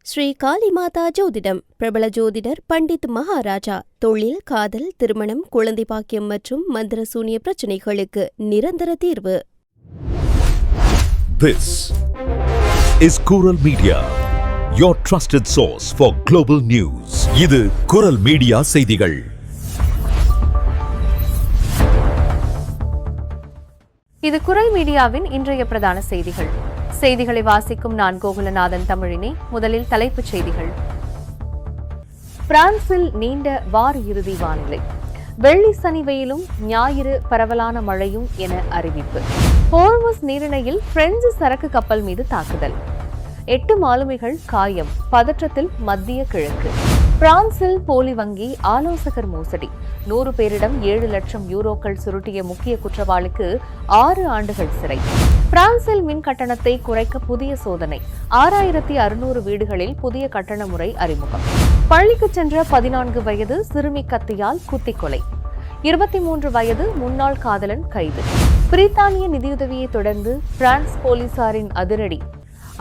ஸ்ரீ காளிமாதா ஜோதிடம் பிரபல ஜோதிடர் பண்டித் மகாராஜா. தொழில், காதல், திருமணம், குழந்தை பாக்கியம் மற்றும் மந்திர சூனிய பிரச்சனைகளுக்கு நிரந்தர தீர்வு. This is Kural Media, your trusted source for global news. இது குரல் மீடியா செய்திகள். இது குரல் மீடியாவின் இன்றைய பிரதான செய்திகள். செய்திகளை வாசிக்கும் நான் கோகுலநாதன் தமிழினி. முதலில் தலைப்புச் செய்திகள். பிரான்சில் நீண்ட வார இறுதி வானிலை. வெள்ளி சனி வெயிலும் ஞாயிறு பரவலான மழையும் என அறிவிப்பு. ஹோர்முஸ் நீரிணையில் பிரெஞ்சு சரக்கு கப்பல் மீது தாக்குதல். 8 மாலுமிகள் காயம். பதற்றத்தில் மத்திய கிழக்கு. பிரான்சில் போலி வங்கி ஆலோசகர் மோசடி. 100 பேரிடம் 7 லட்சம் யூரோக்கள் சுருட்டிய முக்கிய குற்றவாளிக்கு 6 ஆண்டுகள் சிறை. பிரான்சில் மின் கட்டணத்தை குறைக்க புதிய சோதனை. 6600 வீடுகளில் புதிய கட்டண முறை அறிமுகம். பள்ளிக்கு சென்ற 14 வயது சிறுமி கத்தியால் குத்திக் கொலை. 23 வயது முன்னாள் காதலன் கைது. பிரித்தானிய நிதியுதவியை தொடர்ந்து பிரான்ஸ் போலீசாரின் அதிரடி.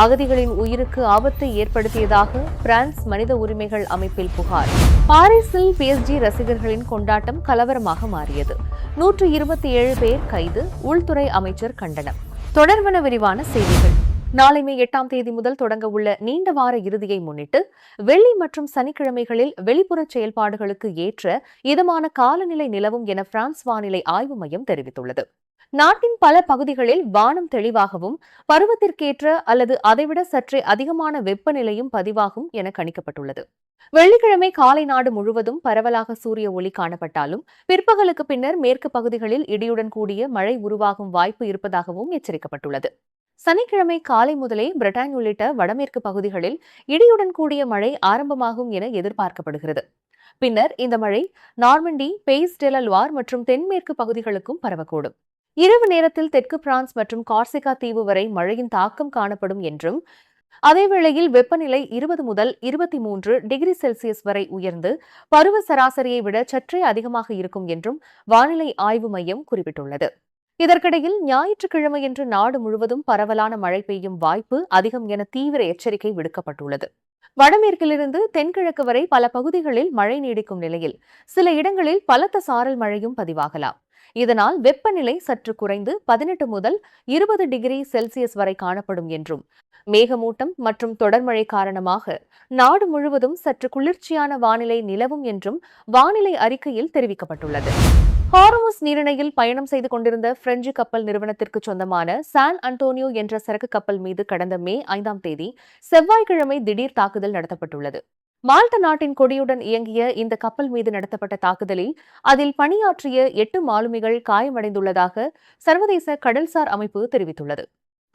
அகதிகளின் உயிருக்கு ஆபத்தை ஏற்படுத்தியதாக பிரான்ஸ் மனித உரிமைகள் அமைப்பில் புகார். பாரிஸில் PSG ரசிகர்களின் கொண்டாட்டம் கலவரமாக மாறியது. 127 பேர் கைது. உள்துறை அமைச்சர் கண்டனம். தொடர்வன விரிவான செய்திகள். நாளை மே 8ஆம் தேதி முதல் தொடங்க உள்ள நீண்ட வார இறுதியை முன்னிட்டு வெள்ளி மற்றும் சனிக்கிழமைகளில் வெளிப்புற செயல்பாடுகளுக்கு ஏற்ற இதமான காலநிலை நிலவும் என பிரான்ஸ் வானிலை ஆய்வு மையம் தெரிவித்துள்ளது. நாட்டின் பல பகுதிகளில் வானம் தெளிவாகவும் பருவத்திற்கேற்ற அல்லது அதைவிட சற்றே அதிகமான வெப்பநிலையும் பதிவாகும் என கணிக்கப்பட்டுள்ளது. வெள்ளிக்கிழமை காலை நாடு முழுவதும் பரவலாக சூரிய ஒளி காணப்பட்டாலும் பிற்பகலுக்கு பின்னர் மேற்கு பகுதிகளில் இடியுடன் கூடிய மழை உருவாகும் வாய்ப்பு இருப்பதாகவும் எச்சரிக்கப்பட்டுள்ளது. சனிக்கிழமை காலை முதலே பிரிட்டன் உள்ளிட்ட வடமேற்கு பகுதிகளில் இடியுடன் கூடிய மழை ஆரம்பமாகும் என எதிர்பார்க்கப்படுகிறது. பின்னர் இந்த மழை நார்மண்டி, பெய்ஸ் டெ லா லோire மற்றும் தென்மேற்கு பகுதிகளுக்கும் பரவக்கூடும். இரவு நேரத்தில் தெற்கு பிரான்ஸ் மற்றும் கார்சிகா தீவு வரை மழையின் தாக்கம் காணப்படும் என்றும், அதேவேளையில் வெப்பநிலை 20 முதல் 23 டிகிரி செல்சியஸ் வரை உயர்ந்து பருவ சராசரியை விட சற்றே அதிகமாக இருக்கும் என்றும் வானிலை ஆய்வு மையம் குறிப்பிட்டுள்ளது. இதற்கிடையில் ஞாயிற்றுக்கிழமையன்று நாடு முழுவதும் பரவலான மழை பெய்யும் வாய்ப்பு அதிகம் என தீவிர எச்சரிக்கை விடுக்கப்பட்டுள்ளது. வடமேற்கிலிருந்து தென்கிழக்கு வரை பல பகுதிகளில் மழை நீடிக்கும் நிலையில் சில இடங்களில் பலத்த சாரல் மழையும் பதிவாகலாம். இதனால் வெப்பநிலை சற்று குறைந்து 18 முதல் 20 டிகிரி செல்சியஸ் வரை காணப்படும் என்றும், மேகமூட்டம் மற்றும் தொடர்மழை காரணமாக நாடு முழுவதும் சற்று குளிர்ச்சியான வானிலை நிலவும் என்றும் வானிலை அறிக்கையில் தெரிவிக்கப்பட்டுள்ளது. ஹார்முஸ் நீரிணையில் பயணம் செய்து கொண்டிருந்த பிரெஞ்சு கப்பல் நிறுவனத்திற்கு சொந்தமான சான் அன்டோனியோ என்ற சரக்கு கப்பல் மீது கடந்த மே 5ஆம் தேதி செவ்வாய்க்கிழமை திடீர் தாக்குதல் நடத்தப்பட்டுள்ளது. மால்டா நாட்டின் கொடியுடன் இயங்கிய இந்த கப்பல் மீது நடத்தப்பட்ட தாக்குதலில் அதில் பணியாற்றிய 8 மாலுமிகள் காயமடைந்துள்ளதாக சர்வதேச கடல்சார் அமைப்பு தெரிவித்துள்ளது.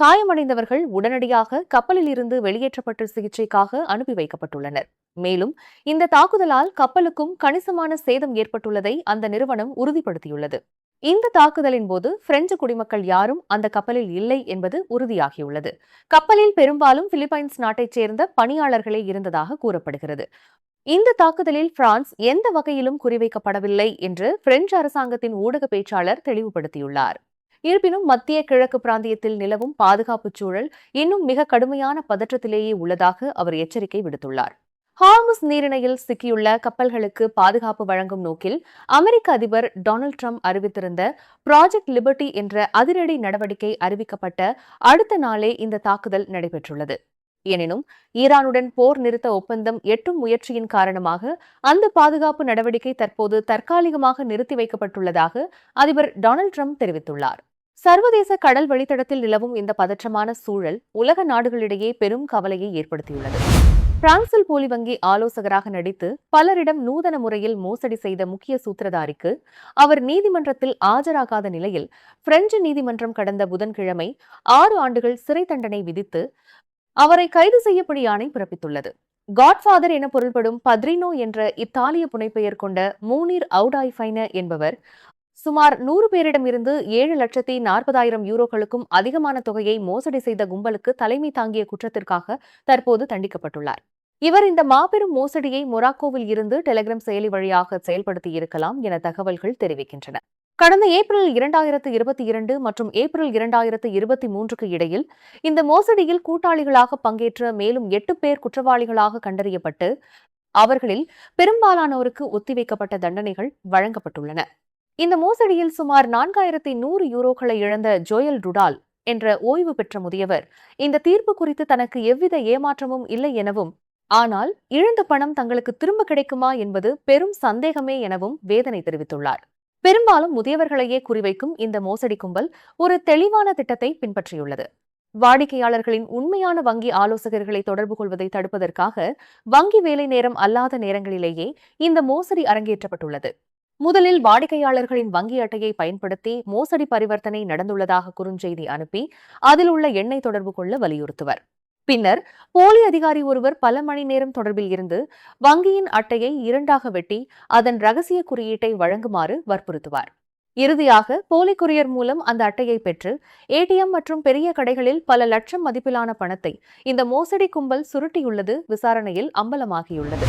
காயமடைந்தவர்கள் உடனடியாக கப்பலில் இருந்து வெளியேற்றப்பட்டு சிகிச்சைக்காக அனுப்பி வைக்கப்பட்டுள்ளனர். மேலும் இந்த தாக்குதலால் கப்பலுக்கும் கணிசமான சேதம் ஏற்பட்டுள்ளதை அந்த நிறுவனம் உறுதிப்படுத்தியுள்ளது. இந்த தாக்குதலின் போது பிரெஞ்சு குடிமக்கள் யாரும் அந்த கப்பலில் இல்லை என்பது உறுதியாகியுள்ளது. கப்பலில் பெரும்பாலும் பிலிப்பைன்ஸ் நாட்டைச் சேர்ந்த பணியாளர்களே இருந்ததாக கூறப்படுகிறது. இந்த தாக்குதலில் பிரான்ஸ் எந்த வகையிலும் குறிவைக்கப்படவில்லை என்று பிரெஞ்சு அரசாங்கத்தின் ஊடக பேச்சாளர் தெளிவுபடுத்தியுள்ளார். இருப்பினும் மத்திய கிழக்கு பிராந்தியத்தில் நிலவும் பாதுகாப்பு சூழல் இன்னும் மிக கடுமையான பதற்றத்திலேயே உள்ளதாக அவர் எச்சரிக்கை விடுத்துள்ளார். ஹார்முஸ் நீரிணையில் சிக்கியுள்ள கப்பல்களுக்கு பாதுகாப்பு வழங்கும் நோக்கில் அமெரிக்க அதிபர் டொனால்ட் ட்ரம்ப் அறிவித்திருந்த ப்ராஜெக்ட் லிபர்டி என்ற அதிரடி நடவடிக்கை அறிவிக்கப்பட்ட அடுத்த நாளே இந்த தாக்குதல் நடைபெற்றுள்ளது. எனினும் ஈரானுடன் போர் நிறுத்த ஒப்பந்தம் எட்டும் முயற்சியின் காரணமாக அந்த பாதுகாப்பு நடவடிக்கை தற்போது தற்காலிகமாக நிறுத்தி வைக்கப்பட்டுள்ளதாக அதிபர் டொனால்ட் ட்ரம்ப் தெரிவித்துள்ளார். சர்வதேச கடல் வழித்தடத்தில் நிலவும் இந்த பதற்றமான சூழல் உலக நாடுகளிடையே பெரும் கவலையை ஏற்படுத்தியுள்ளது. பிரான்சில் போலி வங்கி ஆலோசகராக நடித்து பலரிடம் நூதன முறையில் மோசடி செய்த முக்கிய சூத்திரதாரிக்கு அவர் நீதிமன்றத்தில் ஆஜராகாத நிலையில் பிரெஞ்சு நீதிமன்றம் கடந்த புதன்கிழமை 6 ஆண்டுகள் சிறை தண்டனை விதித்து அவரை கைது செய்யப்படி ஆணை பிறப்பித்துள்ளது. காட்ஃபாதர் என பொருள்படும் பத்ரினோ என்ற இத்தாலிய புனைப்பெயர் கொண்ட மூனீர் அவுடாய்ஃபைன என்பவர் சுமார் 100 பேரிடமிருந்து 7,40,000 யூரோக்களுக்கும் அதிகமான தொகையை மோசடி செய்த கும்பலுக்கு தலைமை தாங்கிய குற்றத்திற்காக தற்போது தண்டிக்கப்பட்டுள்ளார். இவர் இந்த மாபெரும் மோசடியை மொராக்கோவில் இருந்து டெலிகிராம் செயலி வழியாக செயல்படுத்தி இருக்கலாம் என தகவல்கள் தெரிவிக்கின்றன. கடந்த ஏப்ரல் 2022 மற்றும் ஏப்ரல் 2023க்கு இடையில் இந்த மோசடியில் கூட்டாளிகளாக பங்கேற்ற மேலும் 8 பேர் குற்றவாளிகளாக கண்டறியப்பட்டு அவர்களில் பெரும்பாலானோருக்கு ஒத்திவைக்கப்பட்ட தண்டனைகள் வழங்கப்பட்டுள்ளன. இந்த மோசடியில் சுமார் 4100 யூரோக்களை இழந்த ஜோயல் ருடால் என்ற ஓய்வு பெற்ற முதியவர் இந்த தீர்ப்பு குறித்து தனக்கு எவ்வித ஏமாற்றமும் இல்லை எனவும், ஆனால் இழந்த பணம் தங்களுக்கு திரும்ப கிடைக்குமா என்பது பெரும் சந்தேகமே எனவும் வேதனை தெரிவித்துள்ளார். பெரும்பாலும் முதியவர்களையே குறிவைக்கும் இந்த மோசடி கும்பல் ஒரு தெளிவான திட்டத்தை பின்பற்றியுள்ளது. வாடிக்கையாளர்களின் உண்மையான வங்கி ஆலோசகர்களை தொடர்பு கொள்வதை தடுப்பதற்காக வங்கி வேலை நேரம் அல்லாத நேரங்களிலேயே இந்த மோசடி அரங்கேற்றப்பட்டுள்ளது. முதலில் வாடிக்கையாளர்களின் வங்கி அட்டையை பயன்படுத்தி மோசடி பரிவர்த்தனை நடந்துள்ளதாக குறுஞ்செய்தி அனுப்பி அதில் உள்ள எண்ணை தொடர்பு கொள்ள வலியுறுத்துவர். பின்னர் போலி அதிகாரி ஒருவர் பல மணி நேரம் தொடர்பில் இருந்து வங்கியின் அட்டையை 2ஆக வெட்டி அதன் ரகசிய குறியீட்டை வழங்குமாறு வற்புறுத்துவார். இறுதியாக போலி கொரியர் மூலம் அந்த அட்டையை பெற்று ஏடிஎம் மற்றும் பெரிய கடைகளில் பல லட்சம் மதிப்பிலான பணத்தை இந்த மோசடி கும்பல் சுருட்டியுள்ளது விசாரணையில் அம்பலமாகியுள்ளது.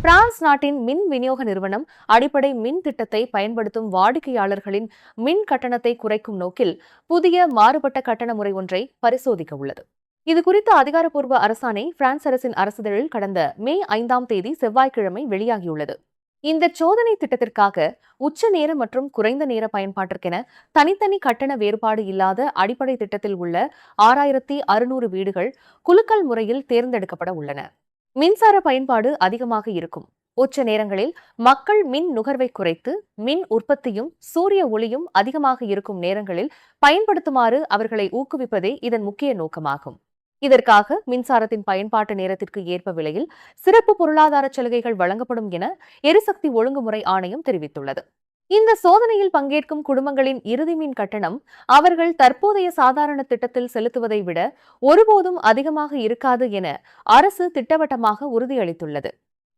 பிரான்ஸ் நாட்டின் மின் விநியோக நிறுவனம் அடிப்படை மின் திட்டத்தை பயன்படுத்தும் வாடிக்கையாளர்களின் மின் கட்டணத்தை குறைக்கும் நோக்கில் புதிய மாறுபட்ட கட்டண முறை ஒன்றை பரிசோதிக்க உள்ளது. இதுகுறித்த அதிகாரப்பூர்வ அரசாணை பிரான்ஸ் அரசின் அரசிதழில் கடந்த மே 5ஆம் தேதி செவ்வாய்க்கிழமை வெளியாகியுள்ளது. இந்த சோதனை திட்டத்திற்காக உச்ச நேர மற்றும் குறைந்த நேர பயன்பாட்டிற்கென தனித்தனி கட்டண வேறுபாடு இல்லாத அடிப்படை திட்டத்தில் உள்ள 6600 வீடுகள் குலுக்கல் முறையில் தேர்ந்தெடுக்கப்பட உள்ளன. மின்சார பயன்பாடு அதிகமாக இருக்கும் உச்ச நேரங்களில் மக்கள் மின் நுகர்வை குறைத்து மின் உற்பத்தியும் சூரிய ஒளியும் அதிகமாக இருக்கும் நேரங்களில் பயன்படுத்துமாறு அவர்களை ஊக்குவிப்பதே இதன் முக்கிய நோக்கமாகும். இதற்காக மின்சாரத்தின் பயன்பாட்டு நேரத்திற்கு ஏற்ப விலையில் சிறப்பு பொருளாதார சலுகைகள் வழங்கப்படும் என எரிசக்தி ஒழுங்குமுறை ஆணையம் தெரிவித்துள்ளது. இந்த சோதனையில் பங்கேற்கும் குடும்பங்களின் இறுதி மின் கட்டணம் அவர்கள் தற்போதைய சாதாரண திட்டத்தில் செலுத்துவதை விட ஒருபோதும் அதிகமாக இருக்காது என அரசு திட்டவட்டமாக உறுதியளித்துள்ளது.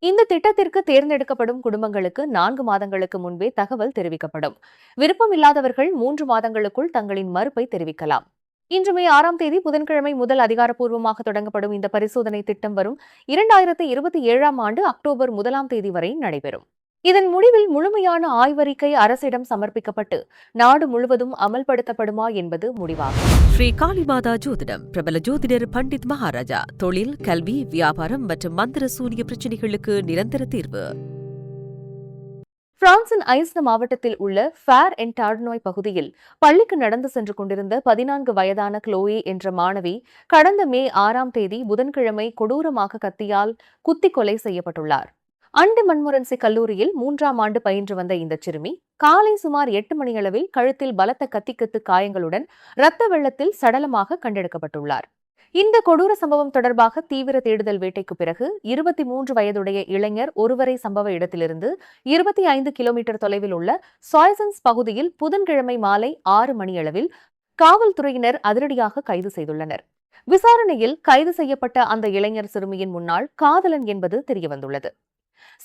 இந்த திட்டத்திற்கு தேர்ந்தெடுக்கப்படும் குடும்பங்களுக்கு 4 மாதங்களுக்கு முன்பே தகவல் தெரிவிக்கப்படும். விருப்பமில்லாதவர்கள் 3 மாதங்களுக்குள் தங்களின் மறுப்பை தெரிவிக்கலாம். இன்று மே 6ஆம் தேதி புதன்கிழமை முதல் அதிகாரப்பூர்வமாக தொடங்கப்படும் இந்த பரிசோதனை திட்டம் வரும் 2027ஆம் ஆண்டு அக்டோபர் 1ஆம் தேதி வரை நடைபெறும். இதன் முடிவில் முழுமையான ஆய்வறிக்கை அரசிடம் சமர்ப்பிக்கப்பட்டு நாடு முழுவதும் அமல்படுத்தப்படுமா என்பது முடிவாகும். ஸ்ரீ காளிமாதா ஜோதிடம் பிரபல ஜோதிடர் பண்டித் மகாராஜா. தொழில், கல்வி, வியாபாரம் மற்றும் மந்திர சூனிய பிரச்சனைகளுக்கு நிரந்தர தீர்வு. பிரான்சின் ஐஸ்ன மாவட்டத்தில் உள்ள ஃபேர் அண்ட் டார்னோய் பகுதியில் பள்ளிக்கு நடந்து சென்று கொண்டிருந்த 14 வயதான குளோயே என்ற மாணவி கடந்த மே 6ஆம் தேதி புதன்கிழமை கொடூரமாக கத்தியால் குத்தி கொலை செய்யப்பட்டுள்ளார். அண்டு மன்மொரன்சி கல்லூரியில் 3ஆம் ஆண்டு பயின்று வந்த இந்த சிறுமி காலை சுமார் 8 மணியளவில் கழுத்தில் பலத்த கத்திக்கத்து காயங்களுடன் இரத்த வெள்ளத்தில் சடலமாக கண்டெடுக்கப்பட்டுள்ளார். இந்த கொடூர சம்பவம் தொடர்பாக தீவிர தேடுதல் வேட்டைக்கு பிறகு 23 வயதுடைய இளைஞர் ஒருவரை சம்பவ இடத்திலிருந்து 25 கிலோமீட்டர் தொலைவில் உள்ள சாய்சன்ஸ் பகுதியில் புதன்கிழமை மாலை 6 மணியளவில் காவல்துறையினர் அதிரடியாக கைது செய்துள்ளனர். விசாரணையில் கைது செய்யப்பட்ட அந்த இளைஞர் சிறுமியின் முன்னாள் காதலன் என்பது தெரியவந்துள்ளது.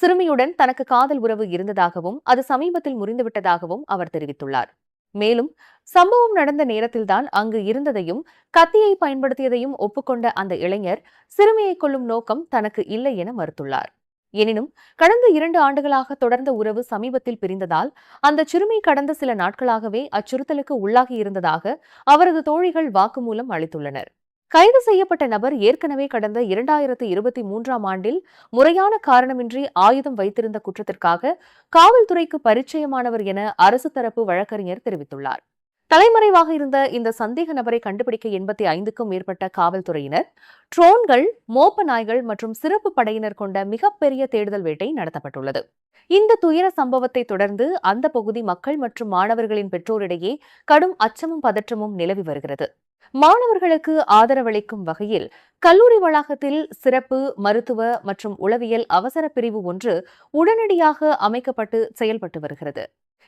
சிறுமியுடன் தனக்கு காதல் உறவு இருந்ததாகவும் அது சமீபத்தில் முறிந்துவிட்டதாகவும் அவர் தெரிவித்துள்ளார். மேலும் சம்பவம் நடந்த நேரத்தில்தான் அங்கு இருந்ததையும் கத்தியை பயன்படுத்தியதையும் ஒப்புக்கொண்ட அந்த இளைஞர் சிறுமியை கொல்லும் நோக்கம் தனக்கு இல்லை என மறுத்துள்ளார். எனினும் கடந்த 2 ஆண்டுகளாக தொடர்ந்த உறவு சமீபத்தில் பிரிந்ததால் அந்த சிறுமி கடந்த சில நாட்களாகவே அச்சுறுத்தலுக்கு உள்ளாகி இருந்ததாக அவரது தோழிகள் வாக்குமூலம் அளித்துள்ளனர். கைது செய்யப்பட்ட நபர் ஏற்கனவே கடந்த 2023ஆம் ஆண்டில் முறையான காரணமின்றி ஆயுதம் வைத்திருந்த குற்றத்திற்காக காவல்துறைக்கு பரிச்சயமானவர் என அரசு தரப்பு வழக்கறிஞர் தெரிவித்துள்ளார். தலைமறைவாக இருந்த இந்த சந்தேக நபரை கண்டுபிடிக்க 85க்கும் மேற்பட்ட காவல்துறையினர், ட்ரோன்கள், மோப்ப நாய்கள் மற்றும் சிறப்பு படையினர் கொண்ட மிகப்பெரிய தேடுதல் வேட்டை நடத்தப்பட்டுள்ளது. இந்த துயர சம்பவத்தை தொடர்ந்து அந்த பகுதி மக்கள் மற்றும் மாணவர்களின் பெற்றோரிடையே கடும் அச்சமும் பதற்றமும் நிலவி வருகிறது. மாணவர்களுக்கு ஆதரவளிக்கும் வகையில் கல்லூரி வளாகத்தில் சிறப்பு மருத்துவ மற்றும் உளவியல் அவசர பிரிவு ஒன்று உடனடியாக அமைக்கப்பட்டு செயல்பட்டு வருகிறது.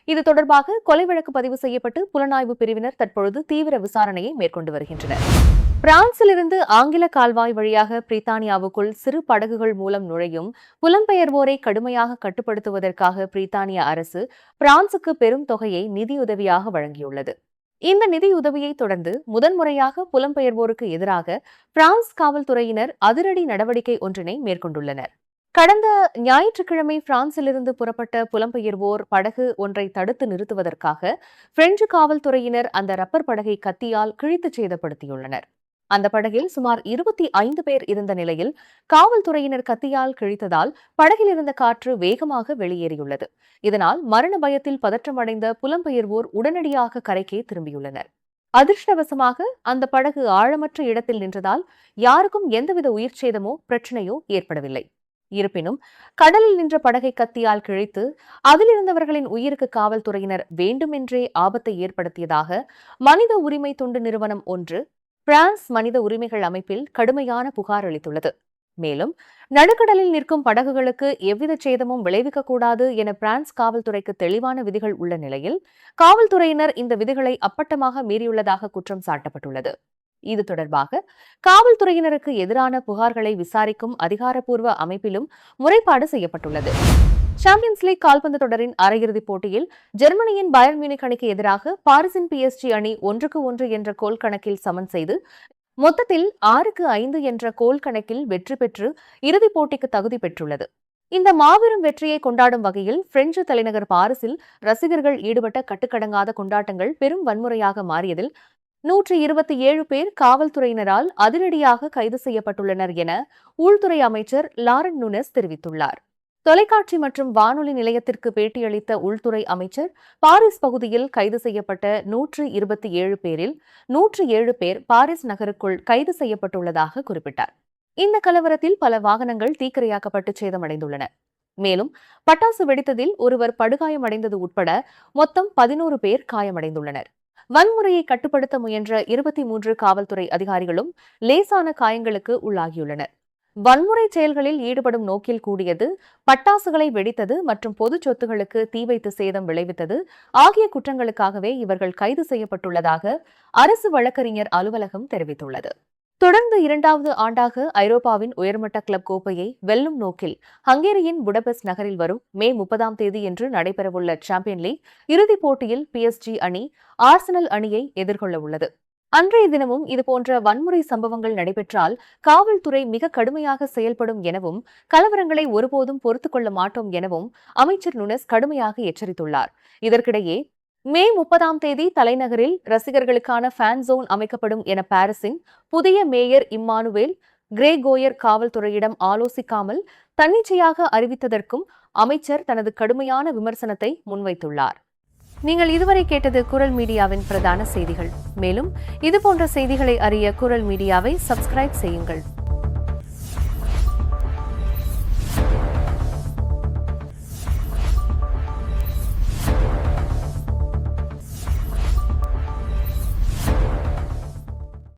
இது தொடர்பாக கொலை வழக்கு பதிவு செய்யப்பட்டு புலனாய்வு பிரிவினர் தற்பொழுது தீவிர விசாரணையை மேற்கொண்டு வருகின்றனர். பிரான்சிலிருந்து ஆங்கில கால்வாய் வழியாக பிரித்தானியாவுக்குள் சிறு படகுகள் மூலம் நுழையும் புலம்பெயர்வோரை கடுமையாக கட்டுப்படுத்துவதற்காக பிரித்தானிய அரசு பிரான்சுக்கு பெரும் தொகையை நிதியுதவியாக வழங்கியுள்ளது. இந்த நிதியுதவியை தொடர்ந்து முதன்முறையாக புலம்பெயர்வோருக்கு எதிராக பிரான்ஸ் காவல்துறையினர் அதிரடி நடவடிக்கை ஒன்றினை மேற்கொண்டுள்ளனர். கடந்த ஞாயிற்றுக்கிழமை பிரான்சிலிருந்து புறப்பட்ட புலம்பெயர்வோர் படகு ஒன்றை தடுத்து நிறுத்துவதற்காக பிரெஞ்சு காவல்துறையினர் அந்த ரப்பர் படகை கத்தியால் கிழித்து சேதப்படுத்தியுள்ளனர். அந்த படகில் சுமார் 25 பேர் இருந்த நிலையில் காவல்துறையினர் கத்தியால் கிழித்ததால் படகில் இருந்த காற்று வேகமாக வெளியேறியுள்ளது. இதனால் மரண பயத்தில் பதற்றமடைந்த புலம்பெயர்வோர் உடனடியாக கரைக்கே திரும்பியுள்ளனர். அதிர்ஷ்டவசமாக அந்த படகு ஆழமற்ற இடத்தில் நின்றதால் யாருக்கும் எந்தவித உயிர் சேதமோ பிரச்சனையோ ஏற்படவில்லை. இருப்பினும் கடலில் நின்ற படகை கத்தியால் கிழித்து அதிலிருந்தவர்களின் உயிருக்கு காவல்துறையினர் வேண்டுமென்றே ஆபத்தை ஏற்படுத்தியதாக மனித உரிமை தொண்டு நிறுவனம் ஒன்று பிரான்ஸ் மனித உரிமைகள் அமைப்பில் கடுமையான புகார் அளித்துள்ளது. மேலும் நடுக்கடலில் நிற்கும் படகுகளுக்கு எவ்வித சேதமும் விளைவிக்கக்கூடாது என பிரான்ஸ் காவல்துறைக்கு தெளிவான விதிகள் உள்ள நிலையில் காவல்துறையினர் இந்த விதிகளை அப்பட்டமாக மீறியுள்ளதாக குற்றம் சாட்டப்பட்டுள்ளது. இது தொடர்பாக காவல்துறையினருக்கு எதிரான புகார்களை விசாரிக்கும் அதிகாரப்பூர்வ அமைப்பிலும் முறைப்பாடு செய்யப்பட்டுள்ளது. சாம்பியன்ஸ் லீக் கால்பந்து தொடரின் அரையிறுதிப் போட்டியில் ஜெர்மனியின் பயர்ன் மியூனிக் அணிக்கு எதிராக பாரிஸின் PSG அணி 1-1 என்ற கோல் கணக்கில் சமன் செய்து மொத்தத்தில் 6-5 என்ற கோல் கணக்கில் வெற்றி பெற்று இறுதிப் போட்டிக்கு தகுதி பெற்றுள்ளது. இந்த மாபெரும் வெற்றியை கொண்டாடும் வகையில் பிரெஞ்சு தலைநகர் பாரிஸில் ரசிகர்கள் ஈடுபட்ட கட்டுக்கடங்காத கொண்டாட்டங்கள் பெரும் வன்முறையாக மாறியதில் 127 பேர் காவல்துறையினரால் அதிரடியாக கைது செய்யப்பட்டுள்ளனர் என உள்துறை அமைச்சர் லாரன் நுனஸ் தெரிவித்துள்ளார். தொலைக்காட்சி மற்றும் வானொலி நிலையத்திற்கு பேட்டியளித்த உள்துறை அமைச்சர் பாரிஸ் பகுதியில் கைது செய்யப்பட்ட 127 பேரில் 107 பேர் பாரிஸ் நகருக்குள் கைது செய்யப்பட்டுள்ளதாக குறிப்பிட்டார். இந்த கலவரத்தில் பல வாகனங்கள் தீக்கிரையாக்கப்பட்டு சேதமடைந்துள்ளன. மேலும் பட்டாசு வெடித்ததில் ஒருவர் படுகாயமடைந்தது உட்பட மொத்தம் 11 பேர் காயமடைந்துள்ளனர். வன்முறையை கட்டுப்படுத்த முயன்ற 23 காவல்துறை அதிகாரிகளும் லேசான காயங்களுக்கு உள்ளாகியுள்ளனர். வன்முறை செயல்களில் ஈடுபடும் நோக்கில் கூடியது, பட்டாசுகளை வெடித்தது மற்றும் பொது சொத்துகளுக்கு தீ வைத்து சேதம் விளைவித்தது ஆகிய குற்றங்களுக்காகவே இவர்கள் கைது செய்யப்பட்டுள்ளதாக அரசு வழக்கறிஞர் அலுவலகம் தெரிவித்துள்ளது. தொடர்ந்து 2வது ஆண்டாக ஐரோப்பாவின் உயர்மட்ட கிளப் கோப்பையை வெல்லும் நோக்கில் ஹங்கேரியின் புடபெஸ்ட் நகரில் வரும் மே 30ஆம் தேதியன்று நடைபெறவுள்ள சாம்பியன் லீக் இறுதிப் போட்டியில் PSG அணி ஆர்சனல் அணியை எதிர்கொள்ள உள்ளது. அன்றைய தினமும் இதுபோன்ற வன்முறை சம்பவங்கள் நடைபெற்றால் காவல்துறை மிக கடுமையாக செயல்படும் எனவும் கலவரங்களை ஒருபோதும் பொறுத்துக் கொள்ள மாட்டோம் எனவும் அமைச்சர் நுனஸ் கடுமையாக எச்சரித்துள்ளார். இதற்கிடையே மே 30ஆம் தேதி தலைநகரில் ரசிகர்களுக்கான ஃபேன் ஜோன் அமைக்கப்படும் என பாரிஸின் புதிய மேயர் இம்மானுவேல் கிரேகோயர் காவல்துறையிடம் ஆலோசிக்காமல் தன்னிச்சையாக அறிவித்ததற்கும் அமைச்சர் தனது கடுமையான விமர்சனத்தை முன்வைத்துள்ளார். நீங்கள் இதுவரை கேட்டது குரல் மீடியாவின் பிரதான செய்திகள். மேலும் இதுபோன்ற செய்திகளை அறிய குரல் மீடியாவை சப்ஸ்கிரைப் செய்யுங்கள்.